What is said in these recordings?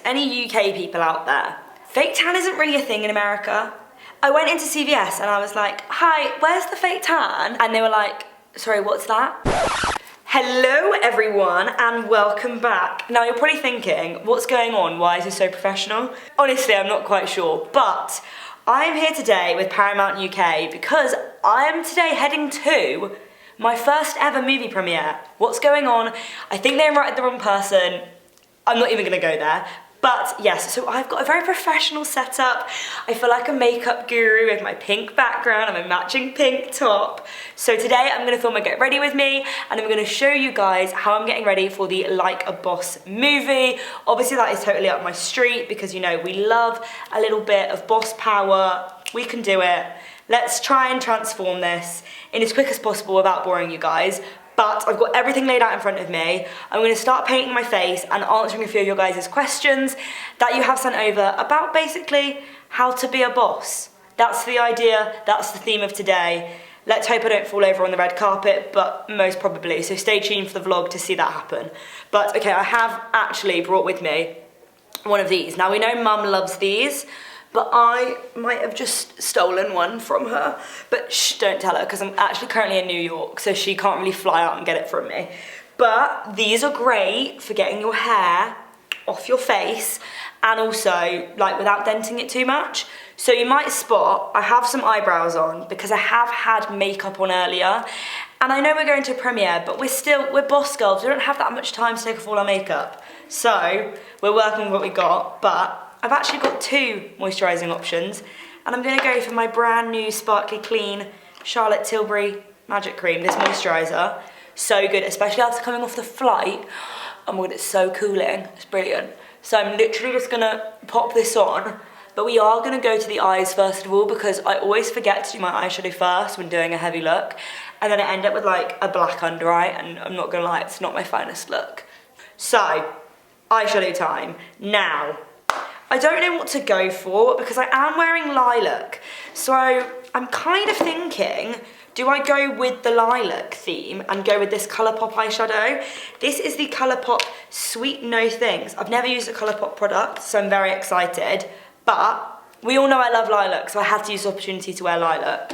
any UK people out there, fake tan isn't really a thing in America. I went into CVS and I was like, hi, where's the fake tan? And they were like, sorry, what's that? Hello everyone and welcome back. Now you're probably thinking, what's going on? Why is this so professional? Honestly, I'm not quite sure, but I'm here today with Paramount UK because I am today heading to my first ever movie premiere. What's going on? I think they invited the wrong person. I'm not even gonna go there. But yes, so I've got a very professional setup. I feel like a makeup guru with my pink background and my matching pink top. So today I'm gonna film a get ready with me and I'm gonna show you guys how I'm getting ready for the Like a Boss movie. Obviously that is totally up my street because you know, we love a little bit of boss power. We can do it. Let's try and transform this in as quick as possible without boring you guys. But I've got everything laid out in front of me. I'm gonna start painting my face and answering a few of your guys' questions that you have sent over about basically how to be a boss. That's the idea, that's the theme of today. Let's hope I don't fall over on the red carpet, but most probably. So stay tuned for the vlog to see that happen. But okay, I have actually brought with me one of these. Now we know Mum loves these, but I might have just stolen one from her. But shh, don't tell her, because I'm actually currently in New York, so she can't really fly out and get it from me. But these are great for getting your hair off your face, and also, like, without denting it too much. So you might spot, I have some eyebrows on, because I have had makeup on earlier, and I know we're going to a premiere, but we're boss girls, we don't have that much time to take off all our makeup. So, we're working with what we got, but I've actually got two moisturising options and I'm going to go for my brand new Sparkly Clean Charlotte Tilbury Magic Cream, this moisturiser. So good, especially after coming off the flight. Oh my god, it's so cooling, it's brilliant. So I'm literally just going to pop this on, but we are going to go to the eyes first of all because I always forget to do my eyeshadow first when doing a heavy look and then I end up with like a black under eye and I'm not going to lie, it's not my finest look. So, eyeshadow time. Now, I don't know what to go for because I am wearing lilac. So I'm kind of thinking, do I go with the lilac theme and go with this Colourpop eyeshadow? This is the Colourpop Sweet No Things. I've never used a Colourpop product, so I'm very excited. But we all know I love lilac, so I had to use the opportunity to wear lilac.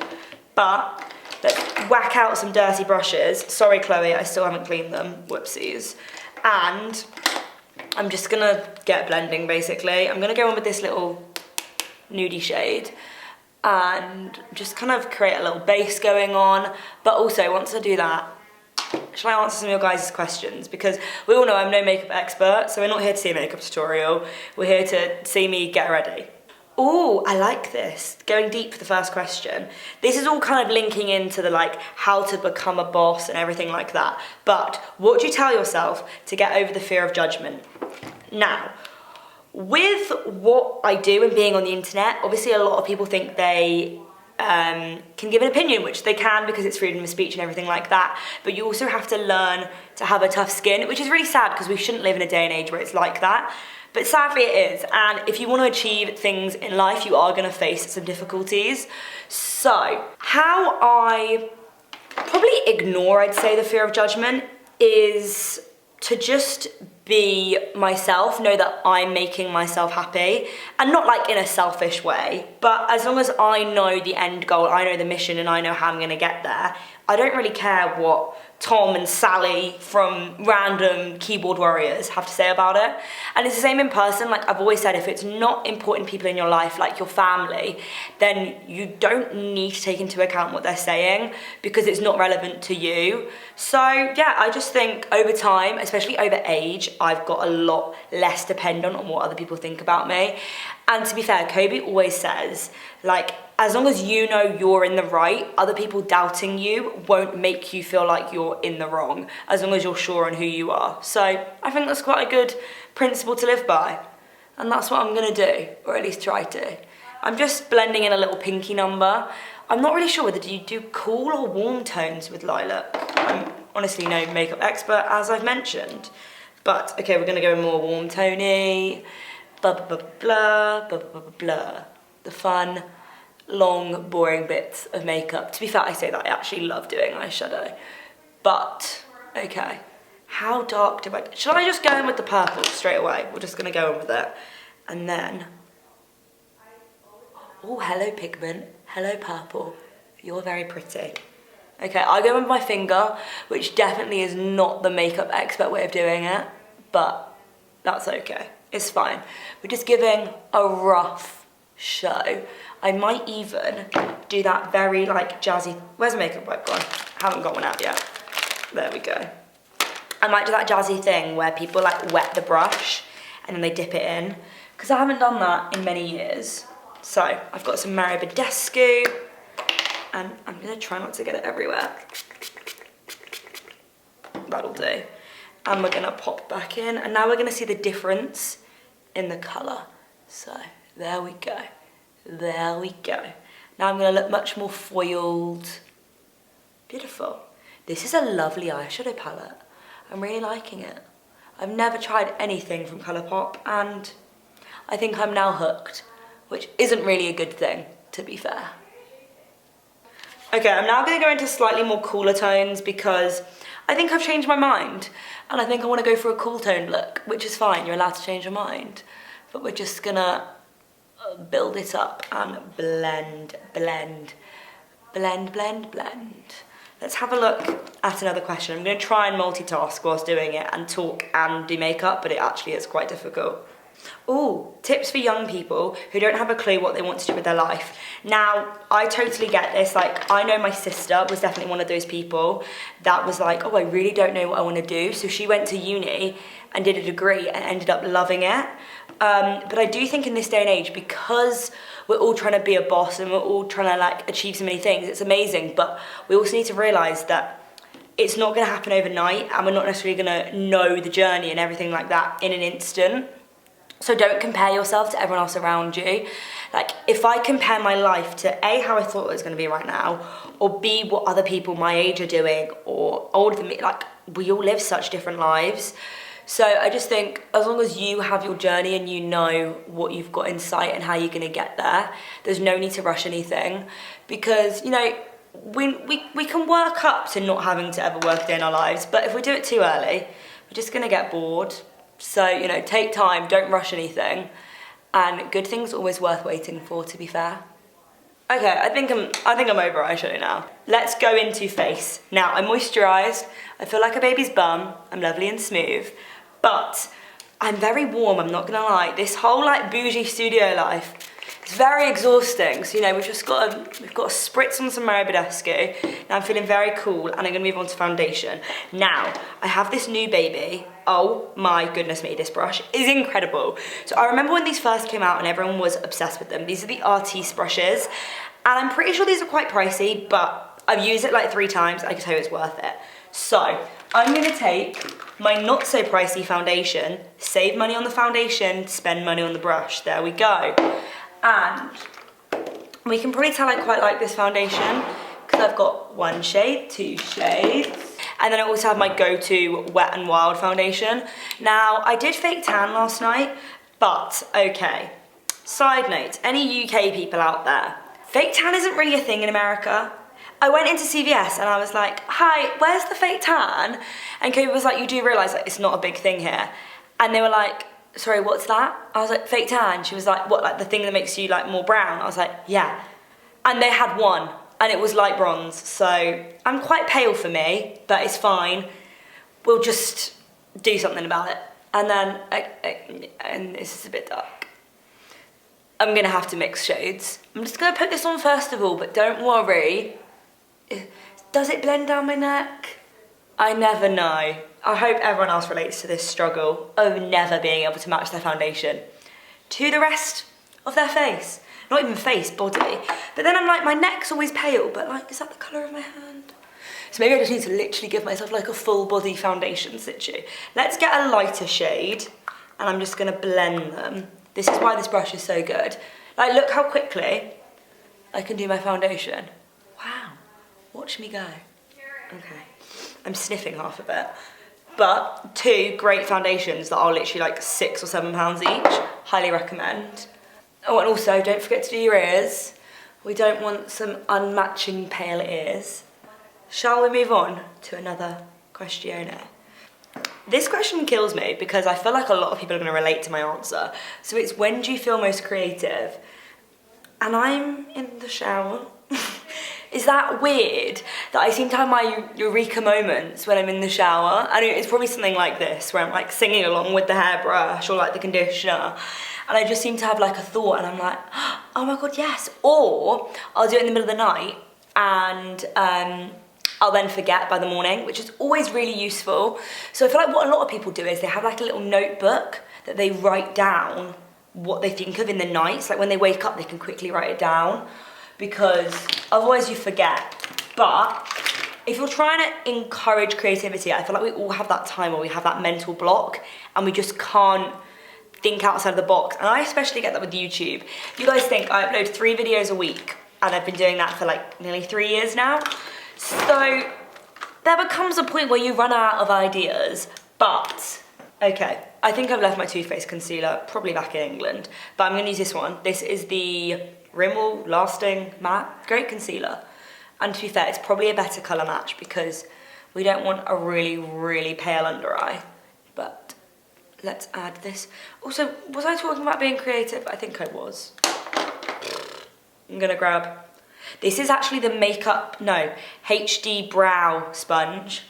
But let's whack out some dirty brushes. Sorry, Chloe, I still haven't cleaned them. Whoopsies. And I'm just gonna get blending basically. I'm gonna go on with this little nudie shade and just kind of create a little base going on. But also, once I do that, shall I answer some of your guys' questions? Because we all know I'm no makeup expert, so we're not here to see a makeup tutorial. We're here to see me get ready. Ooh, I like this. Going deep for the first question. This is all kind of linking into the like how to become a boss and everything like that. But what do you tell yourself to get over the fear of judgment? Now, with what I do and being on the internet, obviously a lot of people think they can give an opinion, which they can because it's freedom of speech and everything like that. But you also have to learn to have a tough skin, which is really sad because we shouldn't live in a day and age where it's like that. But sadly it is, and if you want to achieve things in life, you are going to face some difficulties. So, how I probably ignore, I'd say, the fear of judgment is to just be myself, know that I'm making myself happy, and not like in a selfish way, but as long as I know the end goal, I know the mission, and I know how I'm going to get there, I don't really care what Tom and Sally from random keyboard warriors have to say about it. And it's the same in person. Like I've always said, if it's not important people in your life, like your family, then you don't need to take into account what they're saying because it's not relevant to you. So yeah, I just think over time, especially over age, I've got a lot less dependent on what other people think about me. And to be fair, Kobe always says, like, as long as you know you're in the right, other people doubting you won't make you feel like you're in the wrong, as long as you're sure on who you are. So I think that's quite a good principle to live by. And that's what I'm gonna do, or at least try to. I'm just blending in a little pinky number. I'm not really sure whether you do cool or warm tones with lilac. I'm honestly no makeup expert, as I've mentioned. But okay, we're gonna go more warm tony. Blah, blah, blah, blah, blah, blah, blah, blah. The fun, long, boring bits of makeup. To be fair, I say that I actually love doing eyeshadow. But, okay. How dark do I... Should I just go in with the purple straight away? We're just going to go in with it. And then... Oh, hello pigment. Hello purple. You're very pretty. Okay, I go in with my finger, which definitely is not the makeup expert way of doing it, but that's okay. It's fine. We're just giving a rough show. I might even do that very like jazzy... Where's the makeup wipe gone? I haven't got one out yet. There we go. I might do that jazzy thing where people like wet the brush and then they dip it in, because I haven't done that in many years. So I've got some Mario Badescu, and I'm gonna try not to get it everywhere. That'll do. And we're gonna pop back in, and now we're gonna see the difference in the colour. So there we go. There we go. Now I'm gonna look much more foiled. Beautiful. This is a lovely eyeshadow palette. I'm really liking it. I've never tried anything from Colourpop, and I think I'm now hooked, which isn't really a good thing, to be fair. Okay, I'm now gonna go into slightly more cooler tones because I think I've changed my mind, and I think I wanna go for a cool toned look, which is fine, you're allowed to change your mind. But we're just gonna build it up and blend, blend, blend, blend, blend. Let's have a look at another question. I'm gonna try and multitask whilst doing it and talk and do makeup, but it actually is quite difficult. Ooh, tips for young people who don't have a clue what they want to do with their life. Now, I totally get this. Like, I know my sister was definitely one of those people that was like, oh, I really don't know what I want to do. So she went to uni and did a degree and ended up loving it. But I do think in this day and age, because we're all trying to be a boss and we're all trying to like achieve so many things, it's amazing. But we also need to realise that it's not going to happen overnight, and we're not necessarily going to know the journey and everything like that in an instant. So don't compare yourself to everyone else around you. Like, if I compare my life to A, how I thought it was gonna be right now, or B, what other people my age are doing, or older than me, like, we all live such different lives. So I just think, as long as you have your journey and you know what you've got in sight and how you're gonna get there, there's no need to rush anything. Because, you know, we can work up to not having to ever work a day in our lives, but if we do it too early, we're just gonna get bored. So, you know, take time, don't rush anything, and good things are always worth waiting for, to be fair. Okay, I think I'm over eyeshadow now. Let's go into face. Now, I'm moisturised, I feel like a baby's bum, I'm lovely and smooth, but I'm very warm, I'm not gonna lie. This whole like bougie studio life, it's very exhausting. So, you know, we've got to spritz on some Mario Badescu. Now I'm feeling very cool, and I'm gonna move on to foundation. Now, I have this new baby. Oh my goodness me, this brush is incredible. So I remember when these first came out and everyone was obsessed with them. These are the Artiste brushes, and I'm pretty sure these are quite pricey, but I've used it like 3 times. I can tell you it's worth it. So I'm gonna take my not so pricey foundation, save money on the foundation, spend money on the brush. There we go. And we can probably tell I quite like this foundation because I've got 1 shade, 2 shades, and then I also have my go-to Wet n Wild foundation. Now, I did fake tan last night, but okay. Side note, any UK people out there, fake tan isn't really a thing in America. I went into CVS and I was like, hi, where's the fake tan? And Kobe was like, you do realise that it's not a big thing here. And they were like, sorry, what's that? I was like, fake tan. She was like, what, like the thing that makes you like more brown? I was like, yeah. And they had one, and it was light bronze. So I'm quite pale for me, but it's fine. We'll just do something about it. And then, and this is a bit dark. I'm gonna have to mix shades. I'm just gonna put this on first of all, but don't worry. Does it blend down my neck? I never know. I hope everyone else relates to this struggle of never being able to match their foundation to the rest of their face. Not even face, body. But then I'm like, my neck's always pale, but like, is that the colour of my hand? So maybe I just need to literally give myself like a full body foundation situ. Let's get a lighter shade, and I'm just gonna blend them. This is why this brush is so good. Like, look how quickly I can do my foundation. Wow, watch me go. Okay, I'm sniffing half of it. But 2 great foundations that are literally like £6 or £7 each. Highly recommend. Oh, and also don't forget to do your ears. We don't want some unmatching pale ears. Shall we move on to another question? This question kills me because I feel like a lot of people are going to relate to my answer. So it's, when do you feel most creative? And I'm in the shower. Is that weird that I seem to have my eureka moments when I'm in the shower? I mean, it's probably something like this, where I'm like singing along with the hairbrush or like the conditioner, and I just seem to have like a thought and I'm like, oh my God, yes. Or I'll do it in the middle of the night and I'll then forget by the morning, which is always really useful. So I feel like what a lot of people do is they have like a little notebook that they write down what they think of in the night. So like when they wake up, they can quickly write it down, because otherwise you forget. But if you're trying to encourage creativity, I feel like we all have that time where we have that mental block and we just can't think outside of the box. And I especially get that with YouTube. You guys think I upload 3 videos a week, and I've been doing that for like nearly 3 years now. So there becomes a point where you run out of ideas. But, okay, I think I've left my Too Faced concealer probably back in England, but I'm gonna use this one. This is the Rimmel Lasting Matte, great concealer. And to be fair, it's probably a better colour match because we don't want a really, really pale under eye. But let's add this. Also, was I talking about being creative? I think I was. I'm gonna grab, this is actually the HD Brow Sponge.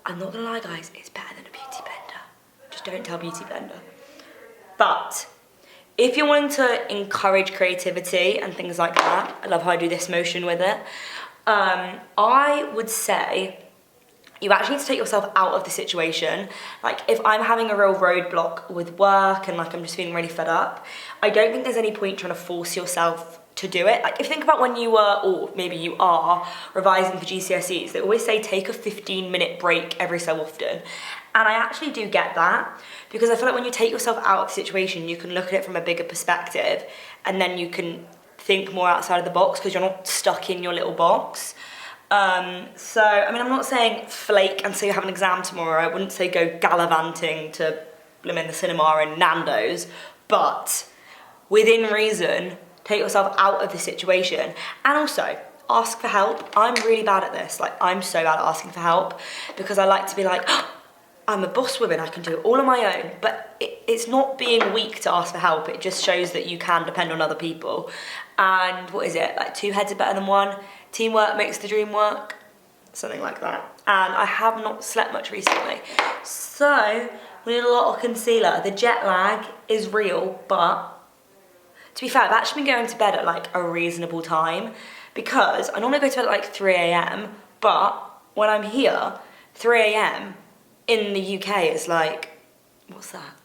I'm not gonna lie, guys, it's better than a Beauty Blender. Just don't tell Beauty Blender. But if you're wanting to encourage creativity and things like that, I love how I do this motion with it, I would say you actually need to take yourself out of the situation. Like if I'm having a real roadblock with work and like I'm just feeling really fed up, I don't think there's any point trying to force yourself to do it. Like if you think about when you were, or maybe you are, revising for GCSEs, they always say take a 15-minute break every so often. And I actually do get that, because I feel like when you take yourself out of the situation, you can look at it from a bigger perspective, and then you can think more outside of the box because you're not stuck in your little box. So, I mean, I'm not saying flake and say you have an exam tomorrow. I wouldn't say go gallivanting to the cinema and Nando's, but within reason, take yourself out of the situation. And also, ask for help. I'm really bad at this. Like, I'm so bad at asking for help because I like to be like, oh, I'm a boss woman, I can do it all on my own. But it's not being weak to ask for help. It just shows that you can depend on other people. And what is it? Like 2 heads are better than 1. Teamwork makes the dream work. Something like that. And I have not slept much recently. So, we need a lot of concealer. The jet lag is real, but to be fair, I've actually been going to bed at like a reasonable time, because I normally go to bed at like 3 AM, but when I'm here, 3 AM in the UK is like, what's that?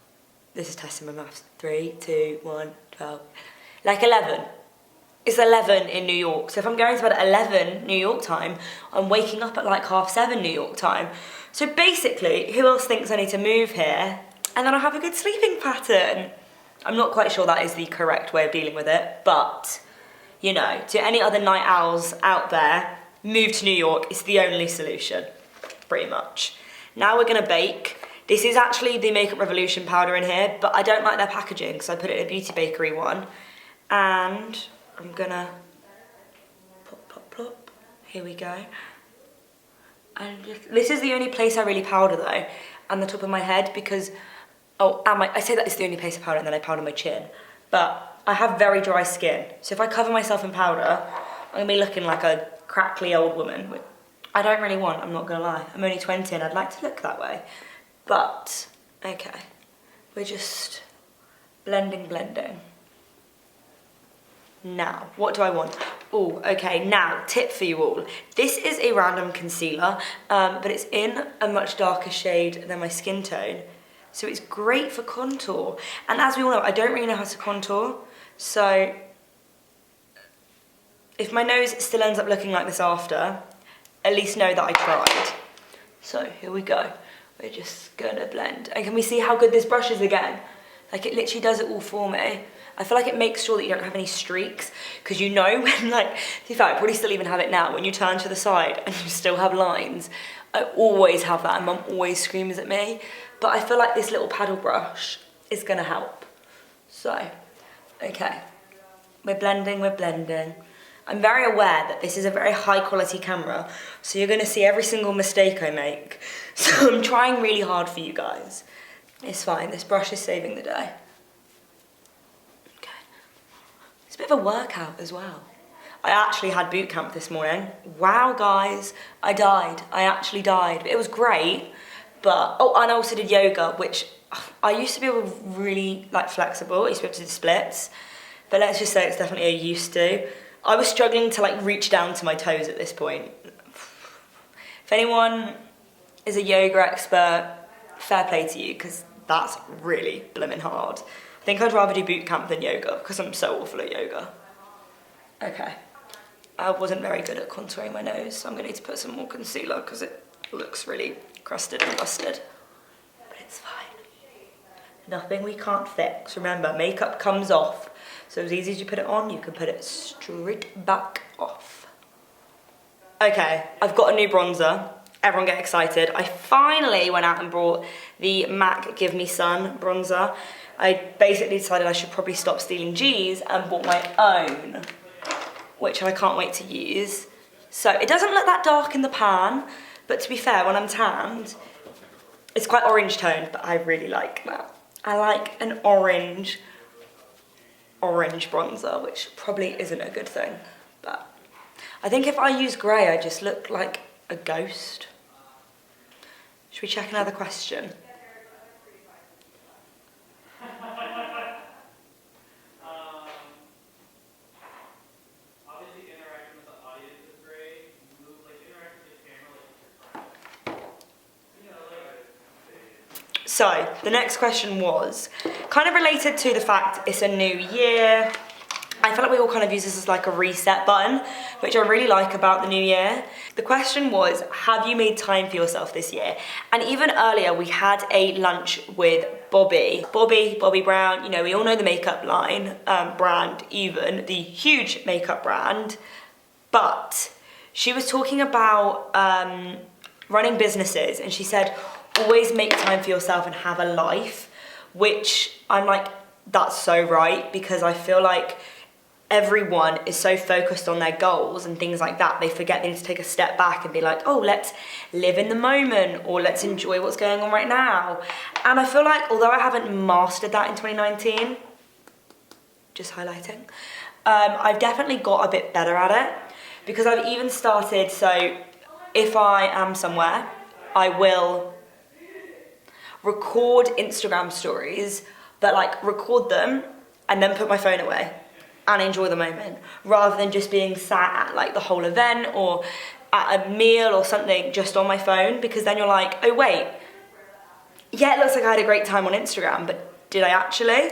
This is testing my maths. 3, 2, 1, 12. Like 11. It's 11 in New York. So if I'm going to bed at 11 New York time, I'm waking up at like 7:30 New York time. So basically, who else thinks I need to move here? And then I'll have a good sleeping pattern. I'm not quite sure that is the correct way of dealing with it, but, you know, to any other night owls out there, move to New York. It's the only solution, pretty much. Now we're gonna bake. This is actually the Makeup Revolution powder in here, but I don't like their packaging, so I put it in a Beauty Bakery one. And I'm gonna plop, plop, plop. Here we go. And this is the only place I really powder though, and the top of my head, because, oh, and I say that it's the only place I powder and then I powder my chin. But I have very dry skin, so if I cover myself in powder, I'm gonna be looking like a crackly old woman, which I don't really want, I'm not gonna lie. I'm only 20 and I'd like to look that way. But, okay, we're just blending. Now, what do I want? Oh, okay, now, tip for you all. This is a random concealer, but it's in a much darker shade than my skin tone. So it's great for contour. And as we all know, I don't really know how to contour. So if my nose still ends up looking like this after, at least know that I tried. So here we go. We're just gonna blend. And can we see how good this brush is again? Like, it literally does it all for me. I feel like it makes sure that you don't have any streaks, because you know when, like, to be fair, I probably still even have it now, when you turn to the side and you still have lines. I always have that, and Mum always screams at me. But I feel like this little paddle brush is gonna help. So, okay. We're blending. I'm very aware that this is a very high quality camera, so you're gonna see every single mistake I make. So I'm trying really hard for you guys. It's fine, this brush is saving the day. Okay. It's a bit of a workout as well. I actually had boot camp this morning. Wow, guys, I died. I actually died. It was great, but, oh, and I also did yoga, which I used to be really like flexible. I used to be able to do splits, but let's just say it's definitely a used to. I was struggling to like reach down to my toes at this point. If anyone is a yoga expert, fair play to you, because that's really blooming hard. I think I'd rather do boot camp than yoga, because I'm so awful at yoga. Okay. I wasn't very good at contouring my nose, so I'm gonna need to put some more concealer because it looks really crusted and busted. But it's fine. Nothing we can't fix. Remember, makeup comes off. So as easy as you put it on, you can put it straight back off. Okay, I've got a new bronzer. Everyone get excited. I finally went out and bought the MAC Give Me Sun bronzer. I basically decided I should probably stop stealing G's and bought my own, which I can't wait to use. So it doesn't look that dark in the pan, but to be fair, when I'm tanned, it's quite orange toned, but I really like that. I like an orange bronzer, which probably isn't a good thing, but I think if I use grey, I just look like a ghost. Should we check another question? So, the next question was kind of related to the fact it's a new year. I feel like we all kind of use this as like a reset button, which I really like about the new year. The question was, have you made time for yourself this year? And even earlier, we had a lunch with Bobby Brown. You know, we all know the makeup line, brand even, the huge makeup brand. But she was talking about running businesses, and she said, always make time for yourself and have a life, which I'm like, that's so right, because I feel like everyone is so focused on their goals and things like that, they forget they need to take a step back and be like, oh, let's live in the moment, or let's enjoy what's going on right now. And I feel like, although I haven't mastered that in 2019, just highlighting, I've definitely got a bit better at it, because I've even started, so if I am somewhere, I will record Instagram stories, but like record them and then put my phone away and enjoy the moment, rather than just being sat at like the whole event or at a meal or something just on my phone, because then you're like, oh wait, yeah, it looks like I had a great time on Instagram, but did I actually?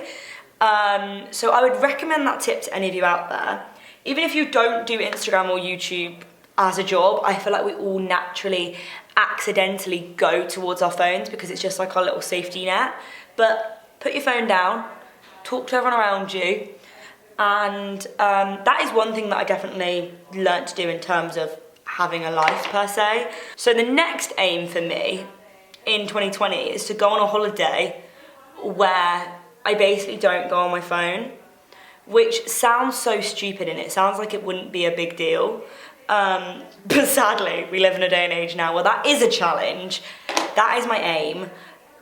So I would recommend that tip to any of you out there. Even if you don't do Instagram or YouTube as a job, I feel like we all naturally accidentally go towards our phones because it's just like our little safety net. But put your phone down, talk to everyone around you, and that is one thing that I definitely learnt to do in terms of having a life per se. So the next aim for me in 2020 is to go on a holiday where I basically don't go on my phone, which sounds so stupid and it sounds like it wouldn't be a big deal. But sadly, we live in a day and age now where that is a challenge. That is my aim.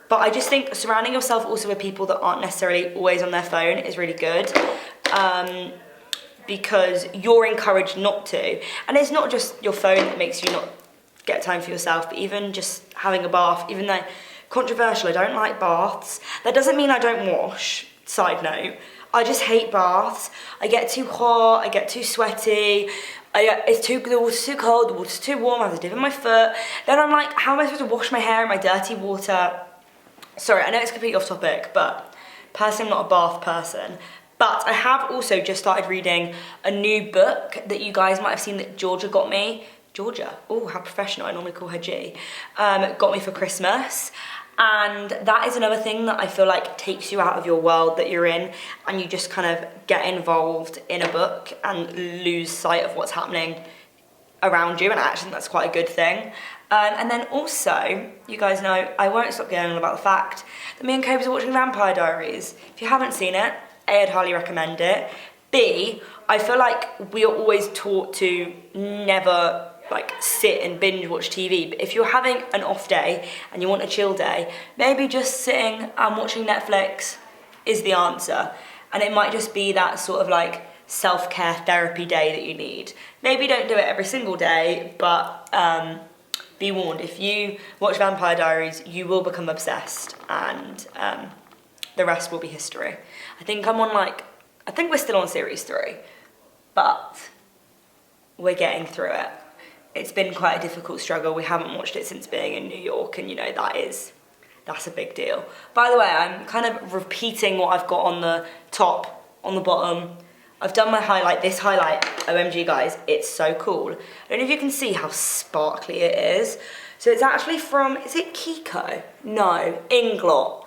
But I just think surrounding yourself also with people that aren't necessarily always on their phone is really good. Because you're encouraged not to. And it's not just your phone that makes you not get time for yourself, but even just having a bath, even though controversial, I don't like baths. That doesn't mean I don't wash, side note. I just hate baths. I get too hot, I get too sweaty, the water's too cold, the water's too warm, I have to dip in my foot. Then I'm like, how am I supposed to wash my hair in my dirty water? Sorry, I know it's completely off topic, but personally I'm not a bath person. But I have also just started reading a new book that you guys might have seen that Georgia got me. Georgia, oh, how professional, I normally call her G. Got me for Christmas. And that is another thing that I feel like takes you out of your world that you're in, and you just kind of get involved in a book and lose sight of what's happening around you, and I actually think that's quite a good thing. And then also, you guys know, I won't stop going on about the fact that me and Cobes are watching Vampire Diaries. If you haven't seen it, I'd highly recommend it. B, I feel like we are always taught to never like sit and binge watch TV, but if you're having an off day and you want a chill day, maybe just sitting and watching Netflix is the answer. And it might just be that sort of like self-care therapy day that you need. Maybe don't do it every single day, but be warned, if you watch Vampire Diaries, you will become obsessed, and the rest will be history. I think we're still on series 3, but we're getting through it. It's been quite a difficult struggle. We haven't watched it since being in New York, and you know, that's a big deal. By the way, I'm kind of repeating what I've got on the top, on the bottom. I've done my highlight, this highlight, OMG guys, it's so cool. I don't know if you can see how sparkly it is. So it's actually from, is it Kiko? No, Inglot.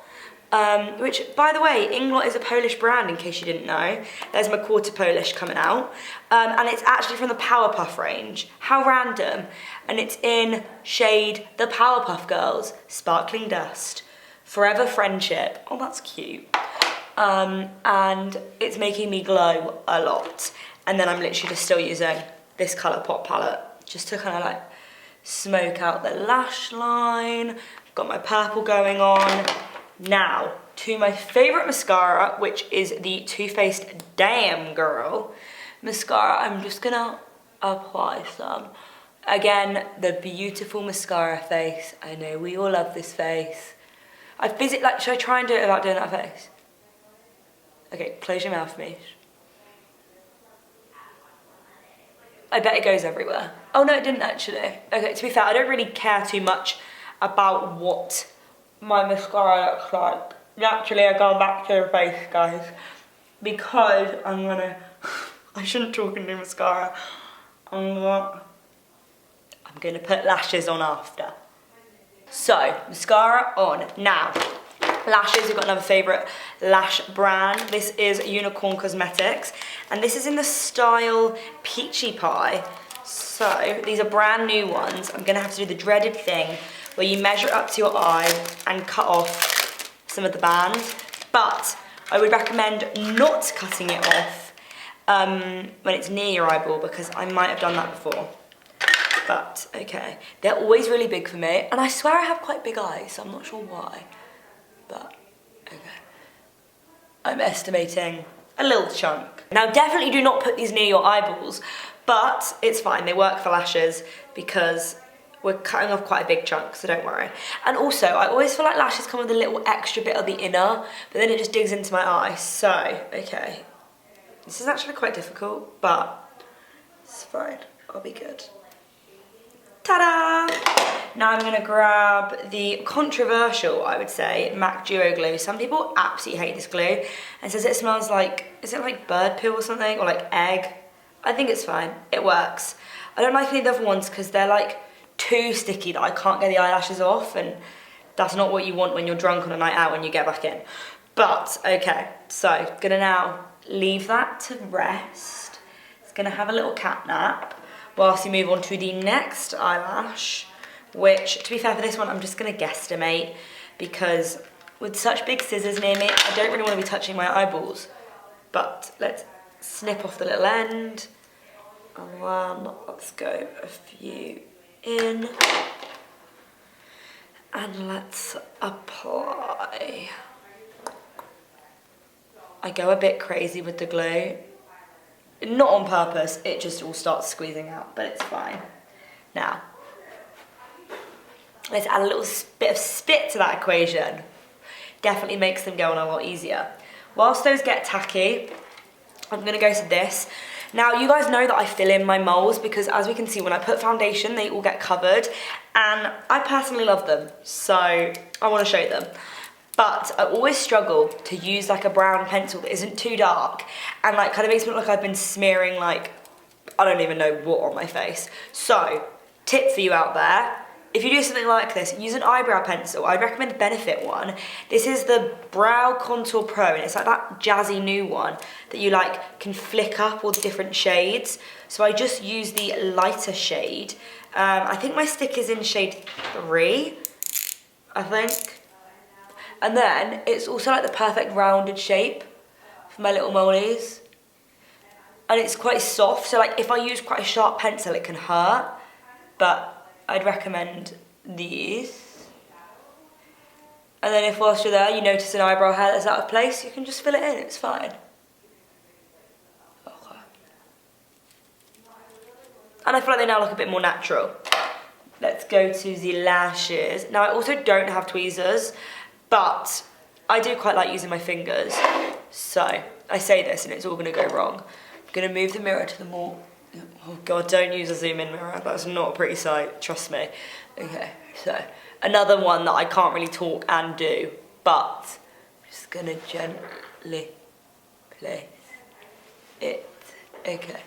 Which, by the way, Inglot is a Polish brand, in case you didn't know. There's my quarter Polish coming out. And it's actually from the Powerpuff range. How random. And it's in shade The Powerpuff Girls, Sparkling Dust. Forever Friendship. Oh, that's cute. And it's making me glow a lot. And then I'm literally just still using this Colourpop palette, just to kind of like smoke out the lash line. Got my purple going on. Now, to my favourite mascara, which is the Too Faced Damn Girl mascara. I'm just gonna apply some. Again, the beautiful mascara face. I know we all love this face. Should I try and do it without doing that face? Okay, close your mouth, Mish. I bet it goes everywhere. Oh no, it didn't actually. Okay, to be fair, I don't really care too much about what my mascara looks like. Naturally, I go back to the face, guys, because I shouldn't talk and do mascara. I'm gonna put lashes on after. So, mascara on. Now, lashes, we've got another favourite lash brand. This is Unicorn Cosmetics, and this is in the style Peachy Pie. So, these are brand new ones. I'm gonna have to do the dreaded thing where you measure it up to your eye and cut off some of the band. But I would recommend not cutting it off when it's near your eyeball, because I might have done that before. But, okay. They're always really big for me, and I swear I have quite big eyes, so I'm not sure why. But, okay. I'm estimating a little chunk. Now, definitely do not put these near your eyeballs, but it's fine. They work for lashes because we're cutting off quite a big chunk, so don't worry. And also, I always feel like lashes come with a little extra bit of the inner, but then it just digs into my eye. So, okay. This is actually quite difficult, but it's fine. I'll be good. Ta-da! Now I'm gonna grab the controversial, I would say, MAC Duo Glue. Some people absolutely hate this glue and says it smells like, is it like bird poo or something? Or like egg? I think it's fine, it works. I don't like any of the other ones because they're like too sticky that I can't get the eyelashes off, and that's not what you want when you're drunk on a night out when you get back in. But, okay, so gonna now leave that to rest. It's gonna have a little cat nap whilst you move on to the next eyelash, which, to be fair, for this one, I'm just gonna guesstimate, because with such big scissors near me, I don't really wanna be touching my eyeballs. But let's snip off the little end, and then let's go a few in, and let's apply. I go a bit crazy with the glue. Not on purpose, it just all starts squeezing out, but it's fine. Now, let's add a little bit of spit to that equation. Definitely makes them go on a lot easier. Whilst those get tacky, I'm gonna go to this. Now, you guys know that I fill in my moles because, as we can see, when I put foundation, they all get covered, and I personally love them, so I wanna show them. But I always struggle to use like a brown pencil that isn't too dark and like kind of makes me look like I've been smearing like, I don't even know what on my face. So, tip for you out there, if you do something like this, use an eyebrow pencil. I'd recommend the Benefit one. This is the Brow Contour Pro, and it's like that jazzy new one that you like can flick up all the different shades. So I just use the lighter shade. I think my stick is in shade 3, I think. And then it's also like the perfect rounded shape for my little molies. and it's quite soft, so like if I use quite a sharp pencil it can hurt, but I'd recommend these. And then if whilst you're there you notice an eyebrow hair that's out of place, you can just fill it in, it's fine. Okay. And I feel like they now look a bit more natural. Let's go to the lashes. Now I also don't have tweezers, but I do quite like using my fingers. So I say this and it's all gonna go wrong. I'm gonna move the mirror to the more, oh God, don't use a zoom in mirror. That's not a pretty sight, trust me. Okay, so another one that I can't really talk and do, but I'm just gonna gently place it, okay.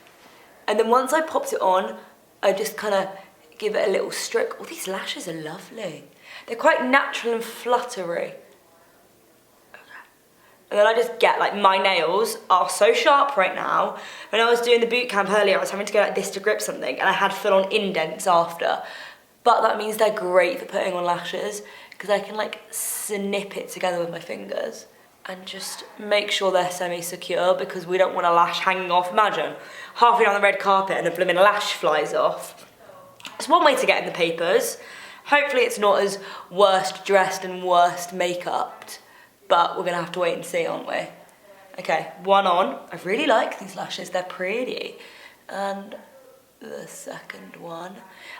And then once I popped it on, I just kind of give it a little stroke. Oh, these lashes are lovely. They're quite natural and fluttery. And then I just get, like, my nails are so sharp right now. When I was doing the boot camp earlier, I was having to go like this to grip something, and I had full-on indents after. But that means they're great for putting on lashes, because I can, like, snip it together with my fingers and just make sure they're semi-secure, because we don't want a lash hanging off. Imagine, halfway down the red carpet and a blooming lash flies off. It's one way to get in the papers. Hopefully it's not as worst dressed and worst make-upped. But we're gonna have to wait and see, aren't we? Okay, one on. I really like these lashes, they're pretty. And the second one.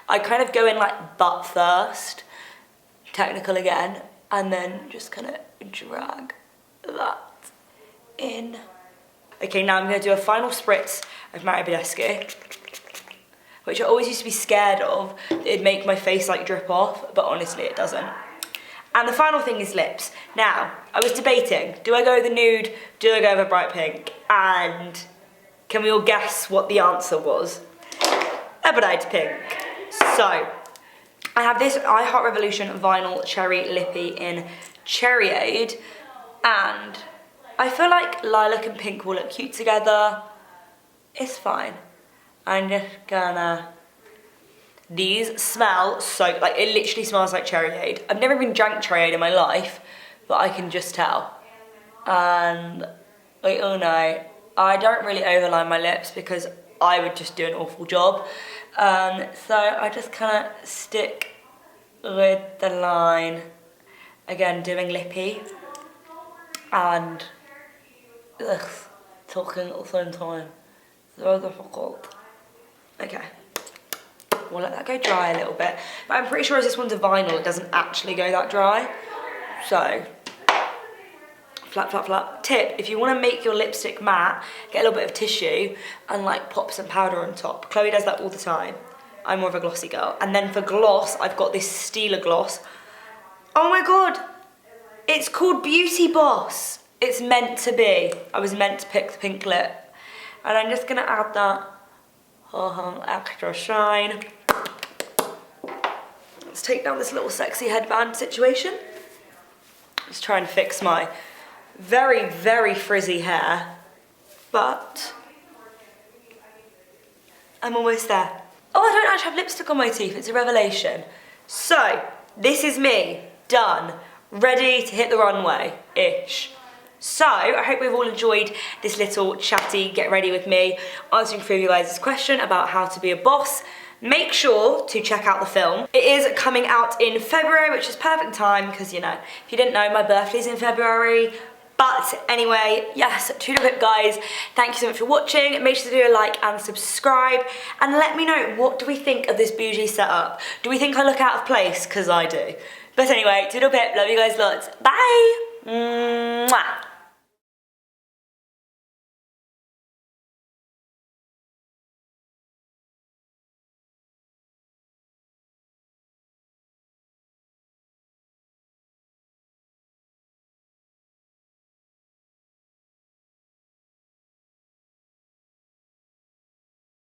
I kind of go in like butt first, technical again, and then just kind of drag that in. Okay, now I'm gonna do a final spritz of MishaG, which I always used to be scared of. It'd make my face like drip off, but honestly it doesn't. And the final thing is lips. Now, I was debating, do I go with a nude, do I go with a bright pink? And can we all guess what the answer was? Ebonite pink. So, I have this I Heart Revolution Vinyl Cherry Lippy in Cherryade, and I feel like lilac and pink will look cute together. It's fine. I'm just gonna... These smell so, like, it literally smells like Cherryade. I've never even drank Cherryade in my life, but I can just tell. And, like, oh no, I don't really overline my lips because I would just do an awful job. So I just kind of stick with the line, again, doing lippy, and, talking at the same time. So difficult. Okay. We'll let that go dry a little bit. But I'm pretty sure as this one's a vinyl, it doesn't actually go that dry. So, flap, flap, flap. Tip, if you want to make your lipstick matte, get a little bit of tissue and like pop some powder on top. Chloe does that all the time. I'm more of a glossy girl. And then for gloss, I've got this Stila gloss. Oh my God, it's called Beauty Boss. It's meant to be. I was meant to pick the pink lip. And I'm just gonna add that extra shine. Let's take down this little sexy headband situation. Just trying to fix my very, very frizzy hair, but I'm almost there. Oh, I don't actually have lipstick on my teeth, it's a revelation. So, this is me, done, ready to hit the runway-ish. So, I hope we've all enjoyed this little chatty get ready with me, answering for you guys' question about how to be a boss. Make sure to check out the film. It is coming out in February, which is perfect time, because, you know, if you didn't know, my birthday's in February. But anyway, yes, toodle-pip guys, thank you so much for watching. Make sure to do a like and subscribe, and let me know, what do we think of this bougie setup? Do we think I look out of place? Because I do. But anyway, toodle-pip, love you guys lots. Bye! Mwah.